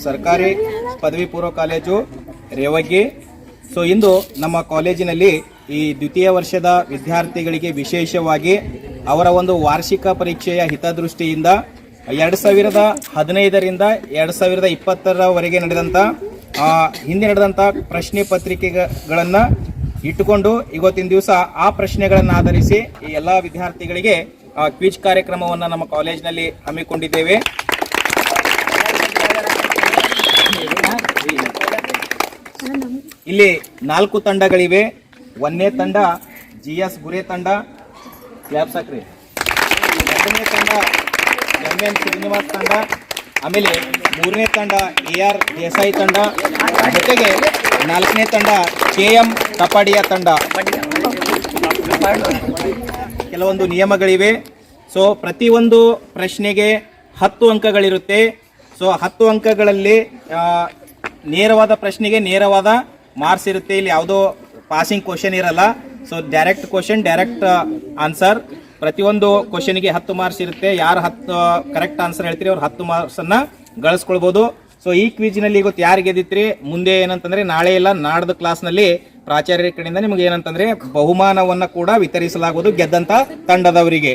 ಸರ್ಕಾರಿ ಪದವಿ ಪೂರ್ವ ಕಾಲೇಜು ರೇವಗಿ. ಸೊ ಇಂದು ನಮ್ಮ ಕಾಲೇಜಿನಲ್ಲಿ ಈ ದ್ವಿತೀಯ ವರ್ಷದ ವಿದ್ಯಾರ್ಥಿಗಳಿಗೆ ವಿಶೇಷವಾಗಿ ಅವರ ಒಂದು ವಾರ್ಷಿಕ ಪರೀಕ್ಷೆಯ ಹಿತದೃಷ್ಟಿಯಿಂದ 2015ರಿಂದ 2020ರವರೆಗೆ ನಡೆದಂಥ ಹಿಂದೆ ನಡೆದಂಥ ಪ್ರಶ್ನೆ ಪತ್ರಿಕೆಗಳನ್ನು ಇಟ್ಟುಕೊಂಡು ಇವತ್ತಿನ ದಿವಸ ಆ ಪ್ರಶ್ನೆಗಳನ್ನು ಆಧರಿಸಿ ಈ ಎಲ್ಲ ವಿದ್ಯಾರ್ಥಿಗಳಿಗೆ ಕ್ವಿಜ್ ಕಾರ್ಯಕ್ರಮವನ್ನು ನಮ್ಮ ಕಾಲೇಜಿನಲ್ಲಿ ಹಮ್ಮಿಕೊಂಡಿದ್ದೇವೆ. ಇಲ್ಲಿ 4 ತಂಡಗಳಿವೆ. 1ನೇ ತಂಡ GS ಗುರೆ ತಂಡ, ವ್ಯಾಪ್ಸಕ್ರಿ. 2ನೇ ತಂಡ MN ಶ್ರೀನಿವಾಸ್ ತಂಡ, ಆಮೇಲೆ 3ನೇ ತಂಡ AR ದೇಸಾಯಿ ತಂಡ, ಜೊತೆಗೆ 4ನೇ ತಂಡ KM ತಪಾಡಿಯಾ ತಂಡ. ಕೆಲವೊಂದು ನಿಯಮಗಳಿವೆ. ಸೊ ಪ್ರತಿಯೊಂದು ಪ್ರಶ್ನೆಗೆ 10 ಅಂಕಗಳಿರುತ್ತೆ. ಸೊ 10 ಅಂಕಗಳಲ್ಲಿ ನೇರವಾದ ಪ್ರಶ್ನೆಗೆ ನೇರವಾದ ಮಾರ್ಕ್ಸ್ ಇರುತ್ತೆ. ಇಲ್ಲಿ ಯಾವುದೋ ಪಾಸಿಂಗ್ ಕ್ವಶನ್ ಇರಲ್ಲ. So direct question, direct answer. ಪ್ರತಿಯೊಂದು ಕ್ವಶನ್ಗೆ 10 ಮಾರ್ಕ್ಸ್ ಇರುತ್ತೆ. ಯಾರು 10 ಕರೆಕ್ಟ್ ಆನ್ಸರ್ ಹೇಳ್ತೀರಿ ಅವ್ರು 10 ಮಾರ್ಕ್ಸನ್ನು ಗಳಿಸ್ಕೊಳ್ಬೋದು. ಸೊ ಈ ಕ್ವಿಜ್ನಲ್ಲಿ ಇವತ್ತು ಯಾರು ಗೆದ್ದಿತ್ರಿ, ಮುಂದೆ ಏನಂತಂದ್ರೆ ನಾಳೆ ಇಲ್ಲ ನಾಡ್ದು ಕ್ಲಾಸ್ನಲ್ಲಿ ಪ್ರಾಚಾರ್ಯರ ಕಡೆಯಿಂದ ನಿಮಗೆ ಏನಂತಂದ್ರೆ ಬಹುಮಾನವನ್ನು ಕೂಡ ವಿತರಿಸಲಾಗುವುದು ಗೆದ್ದಂತ ತಂಡದವರಿಗೆ.